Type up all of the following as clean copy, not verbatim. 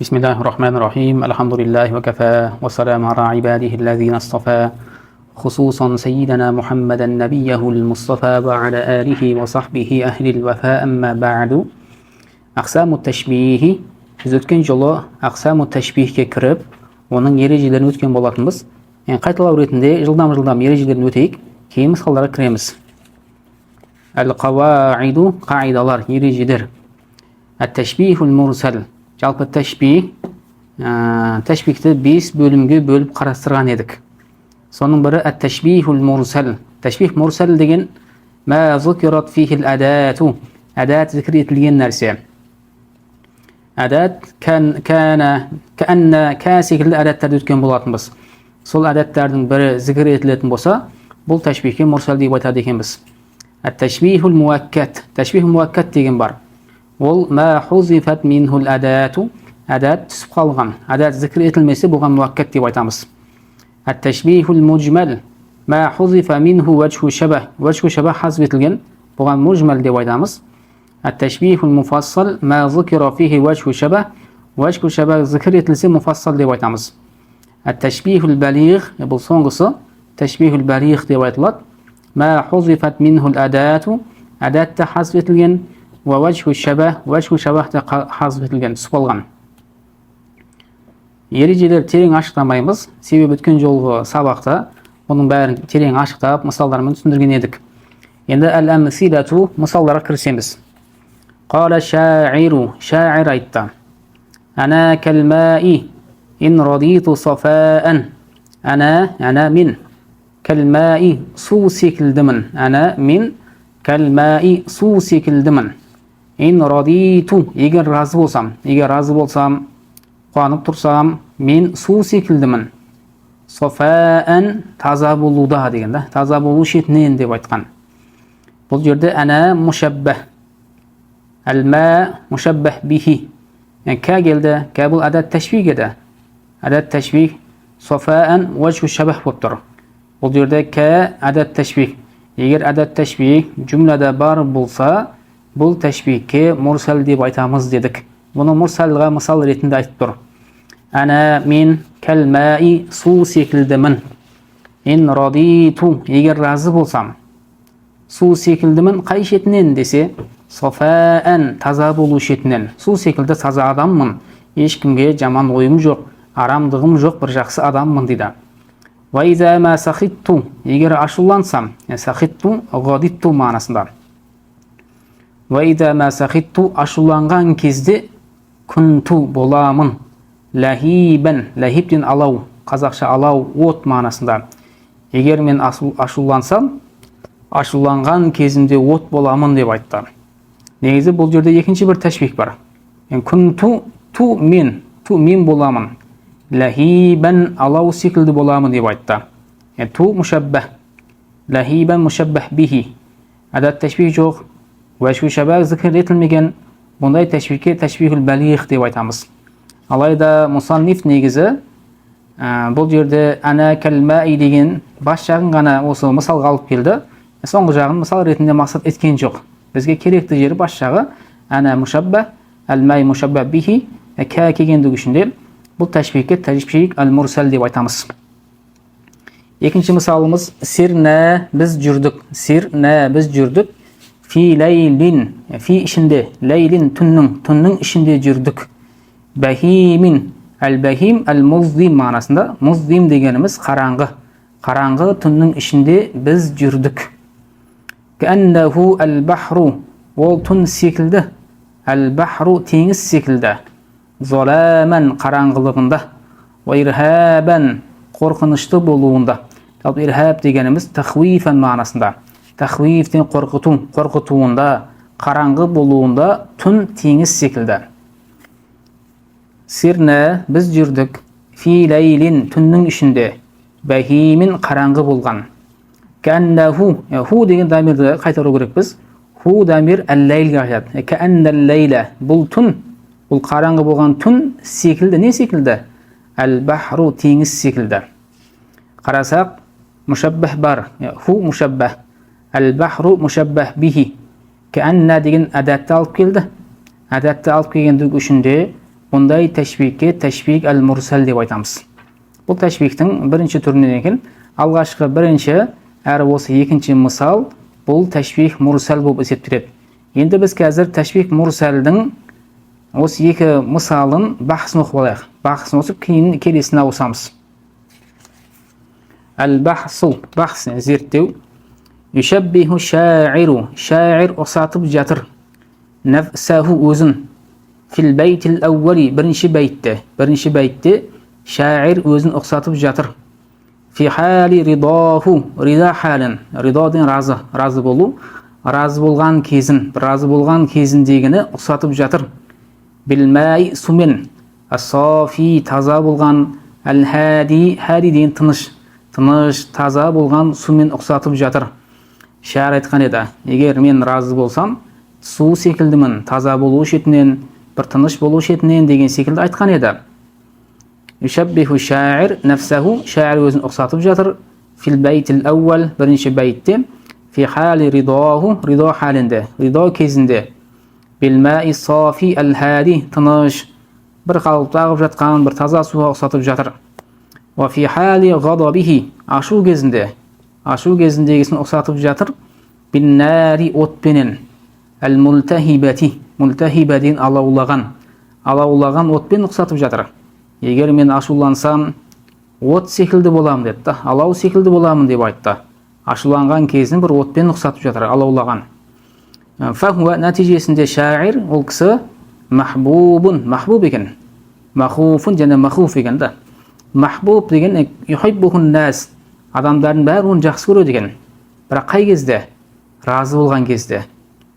بسم الله الرحمن الرحيم الحمد لله وكفى والسلام على عباده الذين اصطفى خصوصا سيدنا محمد نبيه المصطفى وعلى آله وصحبه أهل الوفاء أما بعد أقسام التشبيه biz o'tgan jolo aqsamu tashbihga kirib, оның ережелерін өткен болатынбыз. Қайталау ретінде жылдам ережелерін өтейік, кейін мысалдарға кіреміз. Әл-қаваиду қағидалар, ережелер. Әт-ташбихул мурсал. Жалпы ташбихті 5 бөлімге бөліп қарастырған едік. Соның бірі әт-ташбихул мурсал. Ташбих мурсал деген ма зукират фихил адату. Адат зікір етілген нәрсе. Әдәт кәнна секілді әдәттәрді өткен болатынбыз. Сол әдәттәрдің бірі зікір етілетін болса, бұл ташбихке мурсал деп айтады екенбіз. Әт-ташбихул муаккат. Ташбих муаккат деген бар. Ол ма хузифат минхул әдәту. Әдәт түсіп қалған. Әдәт зікір етілмесе бұған муаккат деп айтамыз. Әт-ташбихул муджмал. Ма хузифа минху ваджху шабах. Ваджху шабах хазф етілген. Бұған муджмал деп айтамыз. التشبيه المفصل ما ذكر فيه وجه شبه وجه شبه ذكر etілсе مفصل деп айтамыз. التشبيه البليغ бұл соңғысы تشبيه البليغ деп айтылады. ما حذفت منه الأداة أداة حذف етілген ووجه الشبه وجه شبه حذف етілген түсіп қалған. Ережелер терең ашықтамаймыз, себебі өткен жолғы сабақта оның бәрін терең ашықтап мысалдармен түсіндірген едік. Енді әл-әмсилату мысалдарға кірісеміз. قال الشاعر شاعر айтты. أنا كالماء إن رضيت صفاء. أنا من كالماء су секілдімін. أنا من كالماء су секілдімін. إن رضيت егер разы болсам, қуанып тұрсам, мен су секілдімін. صفاء таза болуда деген да, таза болу шетінен деп айтқан. Бұл жерде أنا مشبه. Әл-ма мушаббах бихи. Ка келді, ка бұл әдәт тәшбих еді. Әдәт тәшбих софаан ваджху шабах болып тұр. Бұл жерде ка әдәт тәшбих. Егер әдәт тәшбих жүмләдә бар болса, бұл тәшбихке мурсал деп айтамыз дедік. Бұны мурсалға мысал ретінде айтып тұр. Әна мен кәл-маи су секілдімін. Ин радиту егер разы болсам, су секілдімін қай шетінен десе, софаан таза болу шетінен. Су секілді таза адаммын. Ешкімге жаман ойым жоқ, арамдығым жоқ, бір жақсы адаммын дейді. Вайза ма сахитту егер ашулансам, сахитту ғадитту мағынасында. Вайза ма сахитту ашуланған кезде күнту боламын. Лахибан лахибтен алау, қазақша алау, от мағынасында. Егер мен ашулансам, ашуланған кезімде от боламын деп айтты. Негізі бұл жерде екінші бір тәшбих бар. Күнту мен боламын. Лахибан алау секілді боламын деп айтты. Ту мушаббах. Лахибан мушаббах бихи. Әдәт тәшбих жоқ. Вәжху шабах зікір етілмеген. Бұндай тәшбихке тәшбихул балиғ деп айтамыз. Алайда мусанниф негізі бұл жерде ана кәл-маи деген бас жағын ғана осы мысалға алып келді. Соңғы жағын мысал ретінде мақсат еткен жоқ. Бізге керекті жері бас жағы ана мушаббах, әл-май мушаббах бихи, ка кегендігі үшінде бұл тәшбихке тәшбих әл-мурсал деп айтамыз. Екінші мысалымыз сирна біз жүрдік. Фи лейлин, фи ішінде, лейлин түннің ішінде жүрдік. Бахимин, әл-бахим әл-муздим мағынасында. Муздим дегеніміз қараңғы. Қараңғы түннің ішінде біз жүрдік. Кәннәху әл-бахру, ол түн секілді. Әл-бахру теңіз секілді. Золаман қараңғылығында. Ирхабан қорқынышты болуында. Ирхаб дегеніміз тахвифан мағынасында. Тахвифтен қорқытуында, қараңғы болуында түн теңіз секілді. Сирна біз жүрдік. Фи лейлин түннің ішінде. Бахимин қараңғы болған. Кәннәху, ху деген дамирді қайтару керек біз. Ху дамир әл-лейлге айтады. Кәннәл-лейла, бұл түн, бұл қараңғы болған түн секілді. Не секілді? Әл-бахру, теңіз секілді. Қарасақ, мушаббах бар. Ху мушаббах. Әл-бахру мушаббах бихи. Кәннә деген әдәтті алып келді. Әдәтті алып келгендігі үшінде Ондай тәшбихке тәшбих әл-мурсал деп айтамыз. Бұл тәшбихтің бірінші түрінен екен. Алғашқы бірінші әрі осы екінші мысал бұл тәшбих мурсал болып есептеледі. Енді біз қазір тәшбих мурсалдың осы екі мысалын бахсын оқып алайық. Бахсын оқып, кейін келесіне ауысамыз. Әл-бахсу, бахс зерттеу. Юшаббиху шаиру, шаир ұқсатып жатыр. Нафсаху өзін. Фил байтил әували, бірінші бәйтте шаир өзін ұқсатып жатыр. Фи хали ридаху, рида халін, ридаден разы болу, разы болған кезіндегіні ұқсатып жатыр. Білмәй сумен, асафи таза болған, әл-хади, хади деген тыныш, таза болған сумен ұқсатып жатыр. Шаир айтқан еді, егер мен разы болсам, су секілдімін, таза болу шетінен, бір тыныш болу шетінен деген секілді айтқан еді. Юшаббиху шаир нафсаху, шаир өзін ұқсатып жатыр. Фил байтил әувал, бірінші бәйтте. Фи хали ридаху, рида халінде, рида кезінде. Білмәи сафи әл-хади, тыныш, бір қалыпта ағып жатқан, бір таза суға ұқсатып жатыр. Ва фи хали ғадабихи, ашу кезіндегісін ұқсатып жатыр. Биннари отпенен. Әл-мултахибати, мултахибаден алаулаған отпен ұқсатып жатыр. Егер мен ашулансам, от секілді боламын деді, алау секілді боламын деп айтты. Ашуланған кезін бір отпен ұқсатып жатыр, алаулаған. Фахуа нәтижесінде шаир, ол кісі махбубун, махбуб екен. Махуфун және махуф екен да. Махбуб деген юхиббухун нас, адамдардың бәрі оны жақсы көреді екен. Бірақ қай кезде? Разы болған кезде.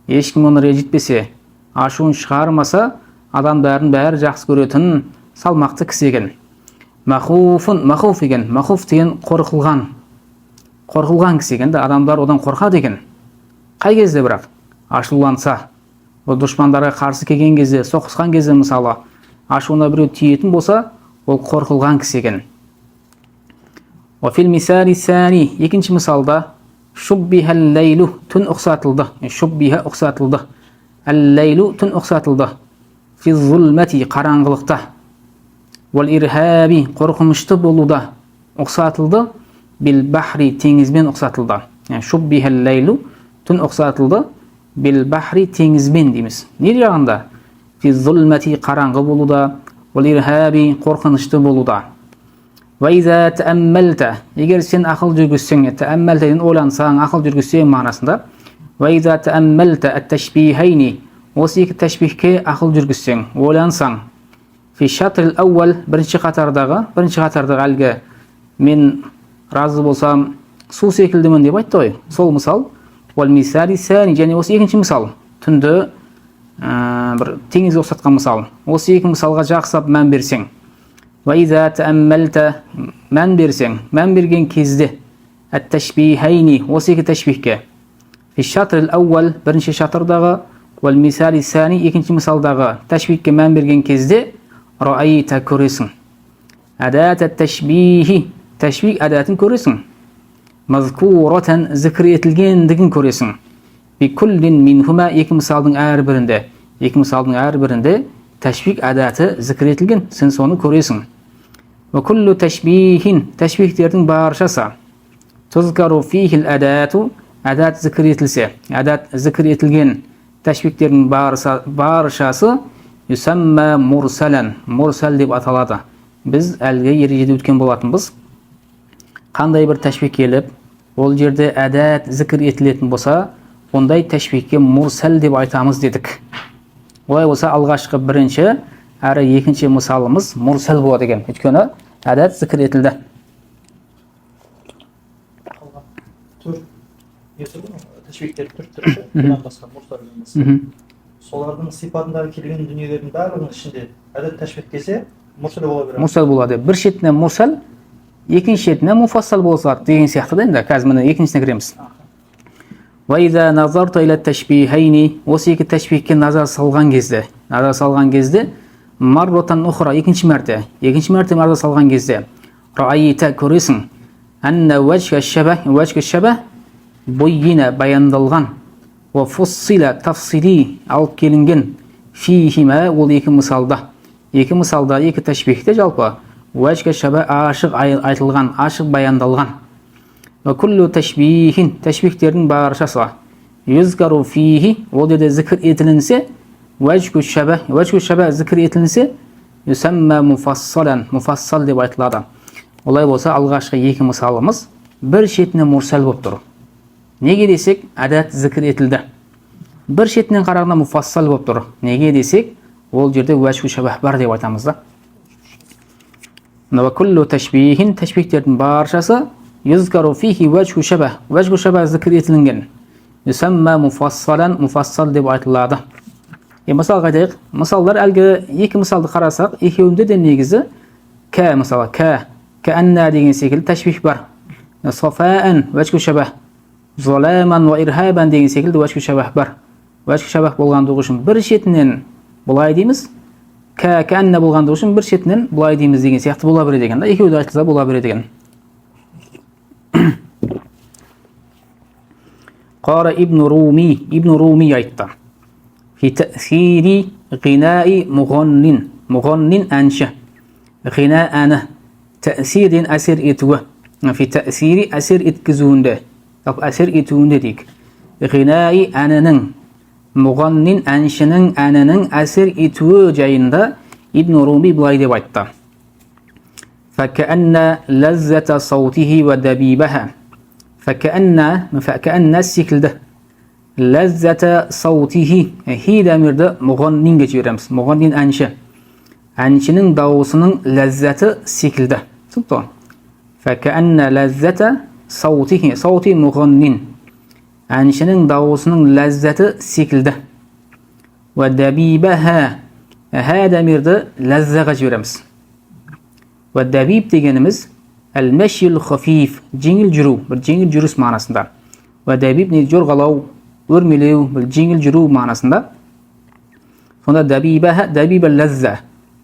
Ешкім оны ренжітпесе, ашуын шығармаса, адамдардың бәрі жақсы көретін салмақты кісі екен. Махуф екен. Махуф деген қорқылған кісі екен. Адамдар одан қорқады екен. Қай кезде бірақ? Ашуланса, ол дұшпандарға қарсы келген кезде, соқысқан кезде мысалы, ашуына біреу тиетін болса, ол қорқылған кісі екен. Фил мисали сани, екінші мысалда, шуббиха лейлу, түн ұқсатылды. Шуббиха ұқсатылды. Әл-лейлу, түн ұқсатылды. Фи зулмати, қараңғылықта. Вал ирхаби, қорқынышты болуда ұқсатылды. Бил бахри, теңізбен ұқсатылды. Шуббиха лейлу, түн ұқсатылды. Бил бахри, теңізбен дейміз. Не жағында? Фи зулмати, қараңғы болуда. Вал ирхаби, қорқынышты болуда. Вайза тәәммәлті, егер сен ақыл жүргізсең, тәәммәлтеден ойлансаң, ақыл жүргізсең мағынасында. Вайза тәәммәлті әт-тәшбихайни, осы екі тәшбихке ақыл жүргізсең, ойлансаң. Фи шатрил әувал, бірінші қатардағы әлгі мен разы болсам, су секілдімін деп айтты ғой. Сол мысал. Вал мисали сәни, және осы екінші мысал. Түнді бір теңізге ұқсатқан мысал. Осы екі мысалға жақсылап мән берсең. Вайза тәәммәлті, мән берген кезде, әт-тәшбихайни, осы екі тәшбихке. Фи шатрил әувал, бірінші шатрдағы, вал мисали сәни, екінші мысалдағы тәшбихке мән берген кезде, раайта көресің. Әдәт әт-тәшбихи, тәшбих әдәтін көресің. Мазкуратан, зікір етілгендігін көресің. Би күллин минхума, екі мысалдың әрбірінде тәшбих әдәті зікір етілген, сен соны көресің. Ва күллу тәшбихин, тәшбихтердің баршасы. Тузкару фихил әдәту, әдәт зікір етілсе, әдәт зікір етілген тәшбихтердің баршасы юсамма мурсалан, мурсал деп аталады. Біз әлгі ережеде өткен болатынбыз. Қандай бір тәшбих келіп, ол жерде әдәт зікір етілетін болса, ондай тәшбихке мурсал деп айтамыз дедік. Олай болса, алғашқы бірінші әрі екінші мысалымыз мурсал болады екен. Өйткені әдәт зікір етілді. Тәшбихтер түрі, бұдан басқа мурсалдан басқа. Солардың сипатындағы келген дүниелердің барлығының ішінде әдәт тәшбих келсе, мурсал бола береді. Мурсал болады. Бір шетінен мурсал, екінші шетінен муфассал болса деген сияқты да енді. Қазір міне екіншісіне кіреміз. Вайза назарта иля тәшбихайни, осы екі тәшбихке назар салған кезде, марротан ұхра, екінші мәрте назар салған кезде, раайта көресің, анна вajka шабах, бойина баяндалған, ва фуссила тафсили алып келінген, фихима, ол екі мысалда, Екі мысалда, екі тәшбихте жалпы вәжге шәбә ашық айтылған, ашық баяндалған. Ва куллу тәшбихин, тәшбихтердің баршасы. Юзгару фихи, ол жерде зікір етілінсе, вәжгу шәбә зікір етілінсе, юсамма муфассалан, муфассал деп айтылады. Олай болса, алғашқы екі мысалымыз бір шетіне мурсал болып тұр. Неге десек, әдәт зікір етілді. Бір шетінен қарағанда муфассал болып тұр. Неге десек, ол жерде вәжгу шәбә бар деп айтамыз да. Ва куллу тәшбихин, тәшбихтердің баршасы, юзгару фихи вәжгу шәбә зікір етілінген. Юсамма муфассалан, муфассал деп айтылады. Мысалға айтайық. Мысалдар әлгі екі мысалды қарасақ, екеуінде де негізі мысалы, кәәнна деген секілді тәшбих бар. Софаан, вәжгу шәбә. Золаман ва ирхабан деген секілді вәжгу шәбә бар. Вәжгу шәбә болғандығы үшін бір шетінен бұлай дейміз, кәәнна болғандығы үшін бір шетінен бұлай дейміз деген сияқты бола береді екен. Екеуі де айтылса бола береді екен. Қара ибн Руми айтты. في تأثير غناء مغنٍ أنشأ غناء أنا تأثير أسر إتوه في تأثير أسر إتكزون ده أو أسر إتون ديك غناء أنا مغنٍ أنشأ أنا أسر إتوه جاين ده ابن رومي بلايد وعطا فكأن لذة صوته ودبيبها فكأن السكل ده لذة صوته هي دمرده مغنين geçiyoruz. Mughannin anşa. Anşının davusının lezzeti şekilde. Tuttu. فكأن لذة صوته صوت مغنٍ. Anşının davusunun lezzeti şekilde. Ve debibeha. Ha demirde lezzet geçiyoruz. Ve debib degenimiz el-meşyul khafif. Cingil juru. Bir cingil jurus manasında. Ve debib ne jorgalav örmelew, bir jingil juru manasında. Sonda dabibel lezza,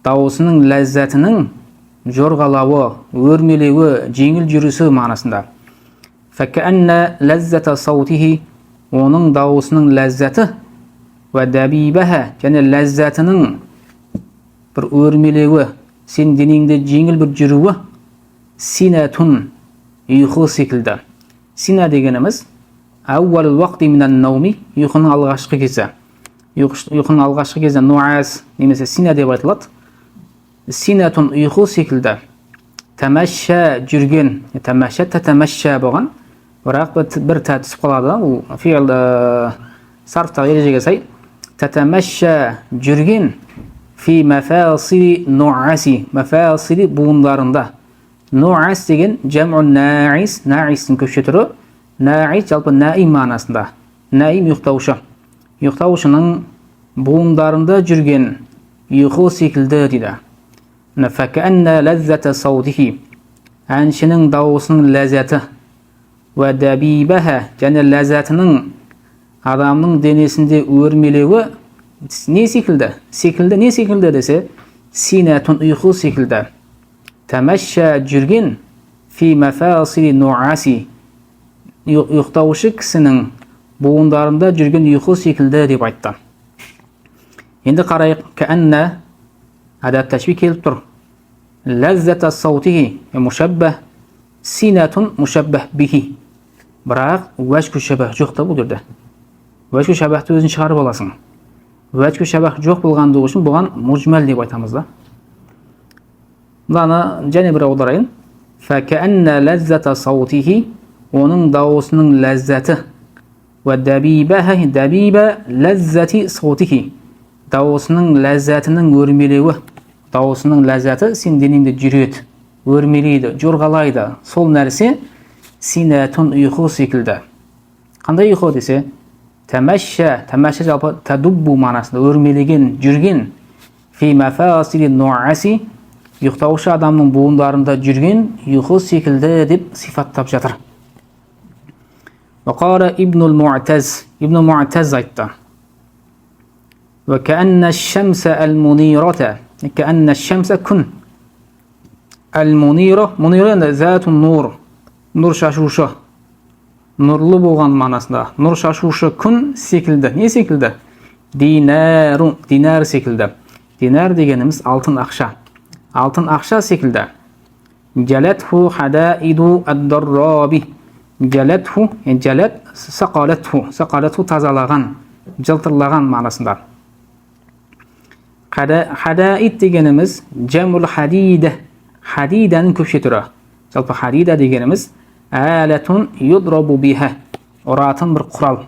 davusının lezzetinin jorgalağı, örmelewi, jingil jurusu manasında. Fekenne lezzete savtihi, onun davusunun lezzeti ve dabibeha, yani lezzetinin bir örmelewi, sen dininde jingil bir juruwu, sinetun, uyku şekilde. Sina degenimiz avvalul vaqti minan nawmi, uykunun alğaşqı kezi. Uykunun alğaşqı kezi nuas nemесе sina деп айтылады. Sinatun uyku şekilde. Tamaşşa жүрген, tamaşşa болған. Бірақ бір тә түсіп қалады. Ол фиғил сарфтағы ережеге сай. Tatamaşşa жүрген fi mafasili nuasi, mafasili буындарында. Nuas деген jam'un na'is, na'istің көпше түрі. Na'is жалпы naim манасында. Naim ұйықтаушы. Ұйықтаушының буындарында жүрген ұйқы секілді дейді. Факанна лаззата саудихи. Әншінің дауысының ләззаты. Ва дабибаха, және ләззатының адамның денесінде өрмелеуі не секілді? Не секілді десе, синатун ұйқы секілді. Тамашша жүрген фи мафасили нуаси. Ұйықтаушы кісінің буындарында жүрген ұйқы секілді деп айтты. Енді қарайық, кәәнна әдәт тәшбih келіп тұр. Ләззата саутихи мушаббах, синатун мушаббах бихи. Бірақ уәжгу шабах жоқ та бұл жерде. Уәжгу шабахты өзін шығарып аласың. Уәжгу шабах жоқ болғандығы үшін бұған мужмал деп айтамыз да. Бұны және бір аударайын. Фәкәәнна ләззата саутихи, оның дауысының ләззаты. Ва дабибаха, дабиба ләззати саутихи. Дауысының ләззатының өрмелеуі. Дауысының ләззаты сен денеңді жүреді, өрмелейді, жорғалайды. Сол нәрсе синатун ұйқы секілді. Қандай ұйқы десе? Тамашша жалпы тадуббу манасында, өрмелеген, жүрген. Фи мафасили нуаси, ұйықтаушы адамның буындарында жүрген ұйқы секілді деп сифаттап жатыр. Вақара ибнул Му'таз айтты. وكأن الشمس المنيرة كأن الشمس كن المنيرة ذات النور نور шашушы нұрлы болған манасында нұр шашушы күн секілді. Не секілді? Динар секілді. Динар дегеніміз алтын ақша. Алтын ақша секілді. Жалатху хадaidu ad-darrabi. Жалатху, жалат сақалатху тазалаған, жылтырлаған мағынасында. Хадаид дегеніміз жамул хадида. Хадиданың көпше түрі. Жалпы хадида дегеніміз алатун юдрабу биха. Ұратын бір құрал.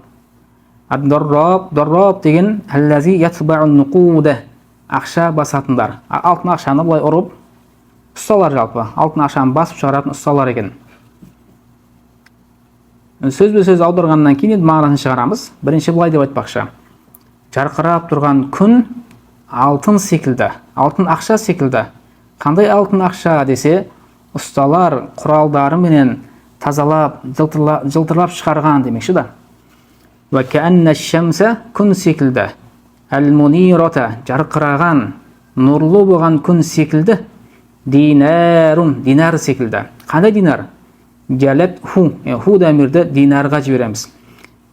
Ад-дарраб деген аллази ятбау нуқуда. Ақша басатындар. Алтын ақшаны былай ұрып ұсталар жалпы. Алтын ақшаны басып шығаратын ұсталар екен. Сөзбе-сөз аударғаннан кейін мағынасын шығарамыз. Бірінші былай деп айтпақшы. Жарқырап тұрған күн алтын секілді, алтын ақша секілді. Қандай алтын ақша десе, ұсталар құралдары менен тазалап, жылтырлап шығарған демекші да. Ва каанна шамса күн секілді. Ал-мунирата жарқыраған, нұрлы болған күн секілді. Динарун динар секілді. Қандай динар? Жалатху дамирді динарға жібереміз.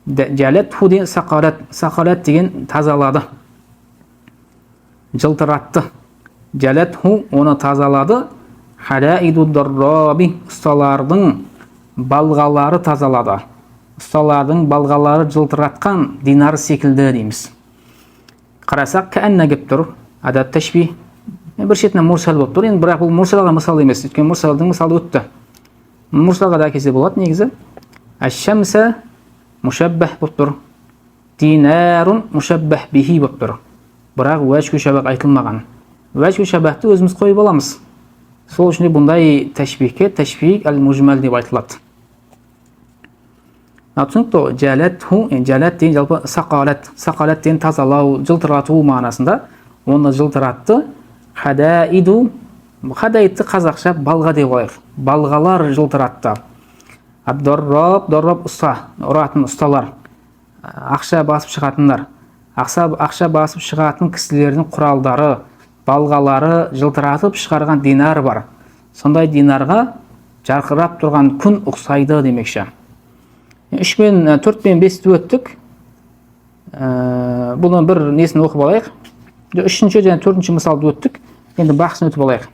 Жалатху деген сақалат деген тазалады. Жылтыратты. Жалатху оны тазалады. Хадaidu ad-darrabi ұсталардың балғалары тазалады. Ұсталардың балғалары жылтыратқан динар секілді дейміз. Қарасақ кәнна кеп тұр. Адат тәшбих. Бір шетінен мурсал болып тұр. Енді бірақ бұл мурсалға мысал емес. Өйткені мурсалдың мысалы өтті. Мурсалға да келсе болады негізі. Аш-шамса мушаббах болып тұр. Динарун мушаббах бихи болып тұр. Бірақ уәжгү шабах айтылмаған. Уәжгү шабахты өзіміз қойып аламыз. Сол үшін бұндай тәшбихке тәшбих әл-мужмал деп айтылады. Түсінікті, жалат деген жалпы сақалат деген тазалау, жылтырату мағынасында. Оны жылтыратты. Хадаидті қазақша балға деп алайық. Балғалар жылтыратты. Ад-дарраб ұста, ұратын ұсталар. Ақша басып шығатындар. Ақша басып шығатын кісілердің құралдары, балғалары жылтыратып шығарған динар бар. Сондай динарға жарқырап тұрған күн ұқсайды демекші. 3 мен 4 мен 5-ті өттік. Бұның бір несін оқып алайық. 3-ші және 4-ші мысалды өттік. Енді бақсын өтіп алайық.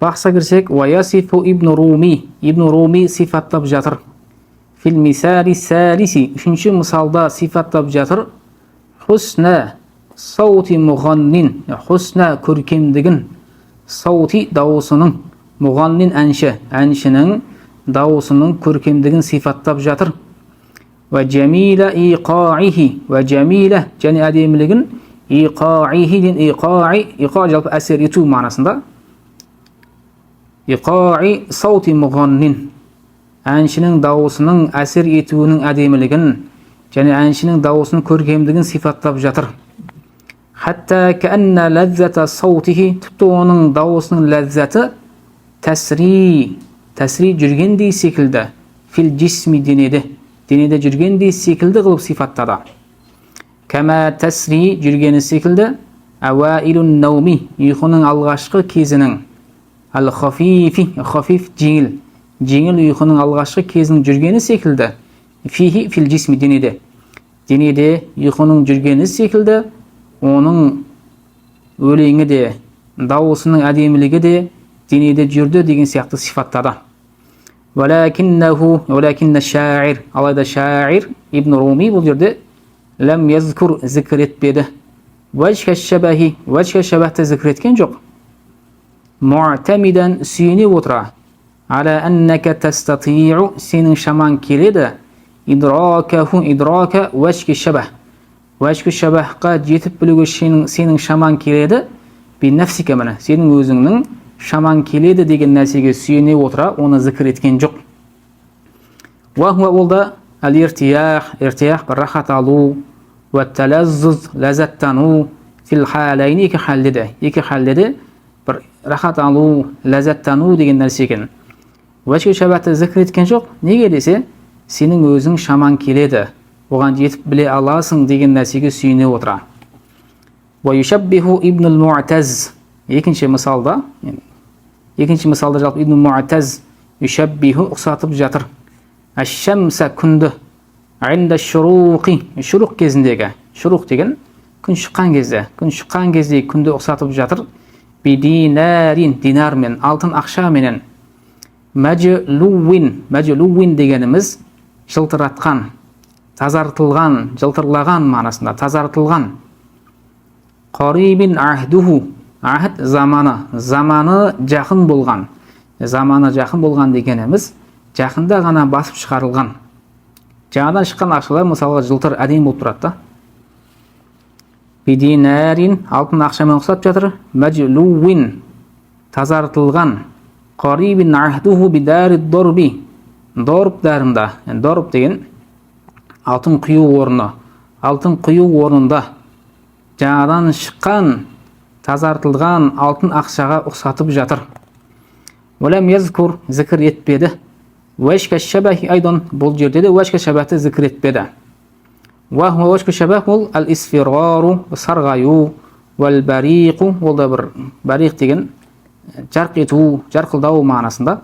Бақса кірсек, «Ваясифу ибн Руми». Ибн Руми сифаттап жатыр. Фил мисали салиси. 3-ші мысалда сифаттап жатыр. Хусна саути муғаннин. Хусна көркемдігін. Саути дауысының. Муғаннин әнші. Әншінің дауысының көркемдігін сифаттап жатыр. Ва джамила иқаихи. Ва джамила және әдемілігін. Иқаихи ден иқа жалпы әсер ету мағынасында. Иқаи саути муғаннин. Әншінің дауысының әсер етуінің әдемілігін және әншінің дауысының көркемдігін сифаттап жатыр. Хатта кәнна ләззата саутихи. Тіпті оның дауысының ләззаты тәсри жүргендей секілді. Фил джисми денеде жүргендей секілді қылып сифаттады. Кәмә тәсри жүргені секілді. Әуаилун науми. Ұйқының алғашқы кезінің. Ал-хафифи. Хафиф жеңіл. Жеңіл ұйқының алғашқы кезінің жүргені секілді. Фихи фил джисми денеде ұйқының жүргені секілді. Оның өлеңі де, дауысының әдемілігі де денеде жүрді деген сияқты сифаттады. Валакинна шаир. Алайда шаир Ибн Руми бұл жерде ләм язкур зікір етпеді. Вәжка шабахты зікір еткен жоқ. Муътамидан сүйене отыра. Ала аннака тастати'у сенің шаман келеді. Идрака вәжки шабах. Вәжкі шабахқа жетіп білуге сенің шаман келеді. Бен нәфсика мәні. Сенің өзіңнің шаман келеді деген нәрсеге сүйене отыра, оны зікір еткен жоқ. Уахуа ол да әл-иртиях бір рахат алу, уәттәләззуз ләзәттану, фил халайни екі халдеді бір рахат алу, ләзәттану деген нәрсеген. Вәжкі шабахты зікір еткен жоқ. Неге десе, сенің өзің шаман келеді. Оған жетіп біле аласың деген нәрсеге сүйене отыра. Уайшаббиху ибнул Муътаз. Екінші мысалда жалпы ибнул Муътаз юшаббиху ұқсатып жатыр. Аш-шамса күнді. Инда шуруқи. Шуруқ кезіндегі. Шуруқ деген күн шыққан кезде күнді ұқсатып жатыр. Бидинарин, динармен, алтын ақша менен. Мәжлуин дегеніміз жылтыратқан, тазартылған, жылтырлаған манасында, тазартылған. Қарибин ахдуху, ахд заманы жақын болған. Заманы жақын болған дегеніміз жақында ғана басып шығарылған. Жаңадан шыққан ақшалар мысалға жылтыр әдемі болып тұрады да. Бидинарин, алтын ақшамен ұқсап жатыр. Мәжлуин, тазартылған. Қарибин ахдуху бидари дорби, дорб дәрімда. Дорб деген алтын құю орны. Алтын құю орнында жаңадан шыққан, тазартылған алтын ақшаға ұқсатып жатыр. Олам язкур, зікір етпеді. Уәшка шабахи айдан, бұл жерде де уәшка шабахты зікір етпеді. Уәшка шабах ол ал-исфирару, сарғаю, уәл-бариқу, ол да бір бариқ деген жарқ ету, жарқылдау мағынасында.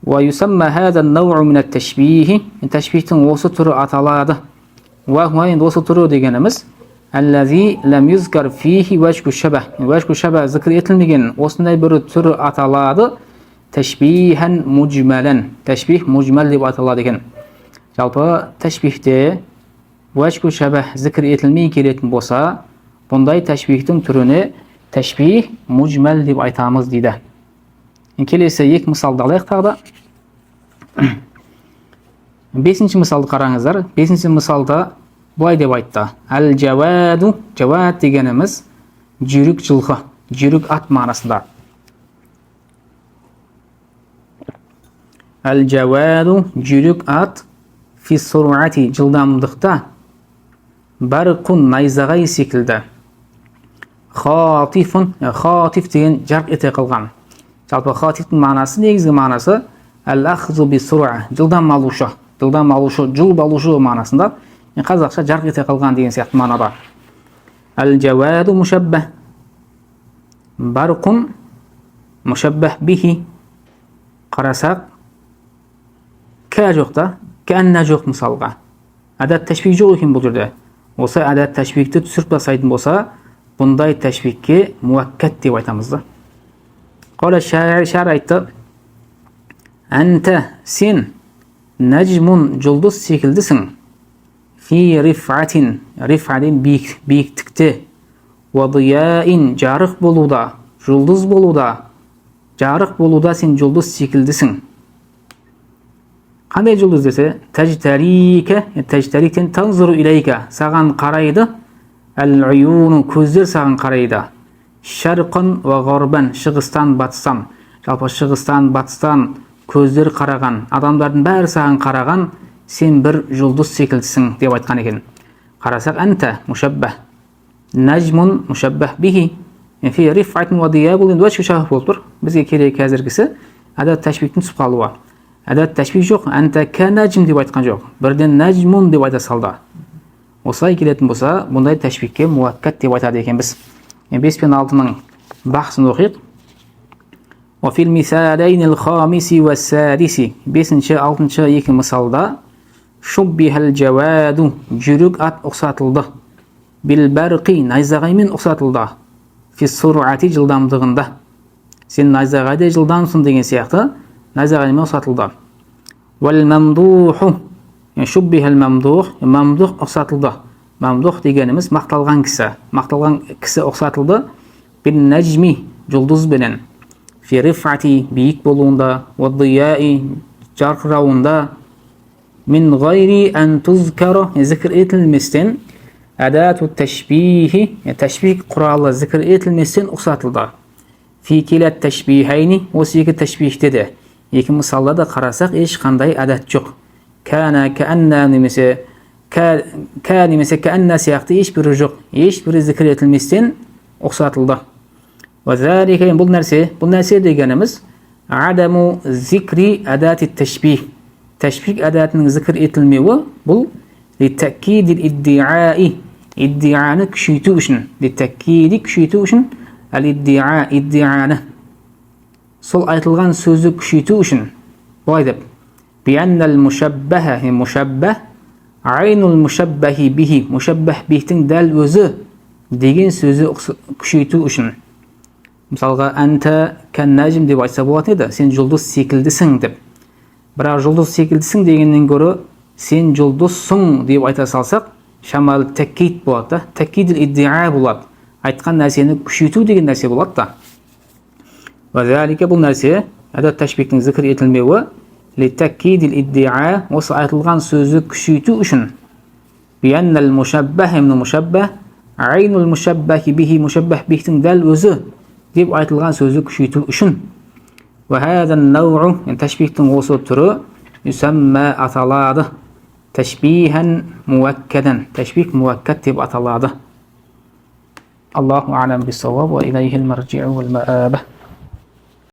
Уәюсамма хазан нау'у минат ташбихи, ташбихтің осы түрі аталады. Уәхуайын осы түрі дегеніміз әлләзи ләм юзкар фихи уәшку шабах. Уәшку шабах зікір етілмеген осындай бір түрі аталады. Ташбихан мужмалан. Ташбих мужмал деп аталады екен. Жалпы ташбихте уәшку шабах зікір етілмей келетін болса, бұндай ташбихтің түріне ташбих мужмал деп айтамыз дейді. Келесі екі мысалды алайық тағы. Бесінші мысалды қараңыздар. Бесінші мысалда бұлай деп айтты. Әл-жауаду, жауад дегеніміз жүйрік жылқы, жүйрік ат мағынасында. Әл-жауаду, жүйрік ат, фис-суруати, жылдамдықта, барқун, найзағай секілді. Хатифун, хатиф деген жарқ ете қылған. Жалпы хатифтің мағынасы, негізгі мағынасы әл-ахзу би-суруа, жылдам алушы, жұлып алушы мағынасында. Қазақша жарқ ете қалған деген сияқты мағынада. Әл-жауаду мушаббах, барқун мушаббах бихи. Қарасақ, кә жоқта, кәнна жоқ мысалға. Әдәт тәшбих жоқ екен бұл жерде. Осы әдәт тәшбихті түсіріп тастайтын болса, бұндай тәшбихке муаккат деп айтамыз. Қала шәр айтты. Әнті, сен нәжмун, жұлдыз секілдісің. Фи рифатин, рифатин биіктікте. Вадияин, жарық болуда, жұлдыз болуда. Жарық болуда сен жұлдыз секілдісің. Қандай жұлдыз десе? Тәжтәрике, тәжтәриктен танзыру илейке, саған қарайды. Әл-уюну, көздер саған қарайды. Шарқын ва ғарбан, шығыстан, батыстан. Жалпы шығыстан, батыстан көздер қараған. Адамдардың бәрі саған қараған, сен бір жұлдыз секілдісің деп айтқан екен. Қарасақ, әнті мушаббах, нәжмун мушаббах бихи, фи рифатин ва дия, бұл енді уәшкі шабах болып тұр. Бізге керек қазіргісі әдәт тәшбихтің түсіп қалуы. Әдәт тәшбих жоқ, әнті кә нәжм деп айтқан жоқ. Бірден нәжмун деп айта салды. Осылай келетін болса, бұндай тәшбихке муаккат деп айтады екен біз. 5 пен 6-ның бақсын оқиық. Вафил мисалайнил хамиси ва садиси. 5-6 екі мысалда шуббихал жауаду, жүрік ат ұқсатылды. Бил барқи, найзағаймен ұқсатылды. Фис-суруати, жылдамдығында. Сен найзағайда жылдамсың деген сияқты найзағаймен ұқсатылды. Вал мамдуху, шуббихал мамдух, мамдух ұқсатылды. Мамдух дегеніміз мақталған кісі. Мақталған кісі ұқсатылды. Бин нәжми, жұлдыз бенен. Фи рифати, биік болуында. Ваддияи, жарқырауында. Min gayri en tuzkara, zikir etilmesinden adatu teşbihi, teşbih kuralı zikir etilmesinden ұқсатылды. Fi kilat teşbihayni, осы екі teşbihte de екі мысалда да қарасақ ешқандай адат жоқ. Kana ka'anna немесе ka немесе ka'anna сияқты ешбірі жоқ. Ешбірі зikir etilmesinden ұқсатылды. Wa zalika, бұл нәрсе дегеніміз адаму зикри адати teşbih. Тәшбих әдәтінің зікір етілмеуі бұл литәккидил иддиаи, иддианы күшейту үшін, литәккиди күшейту үшін, әл-иддиа, иддианы сол айтылған сөзді күшейту үшін. Бұлай деп: биәннәл мушаббаха, мушаббах Айнул мушаббахи бихи, мушаббах бихтің дәл өзі деген сөзі күшейту үшін. Мысалға, әнті кән-нәжім деп айтса болатын еді, сен жұлдыз секілдісің деп. Бірақ жұлдыз секілдісің дегеннен гөрі сен жұлдызсың деп айта салсақ, шамал тәккид болады. Тәккиділ иддиа болады. Айтқан нәрсені күшейту деген нәрсе болады да. Вазалика бұл нәрсе, әдәт тәшбихтің зікір етілмеуі, литәккиділ иддиа, осы айтылған сөзі күшейту үшін. Бианнал мушаббах емну мушаббах, айнул мушаббахи бихи, мушаббах бихтің дәл өзі деп айтылған сөзі күшейту үшін. Вахадан нау'у, тәшбихтің осы түрі, юсамма аталады. Тәшбихан муаккадан, тәшбих муаккад деп аталады. Аллаху алам бис-саваб ва илайхил марджи'у вал маабah.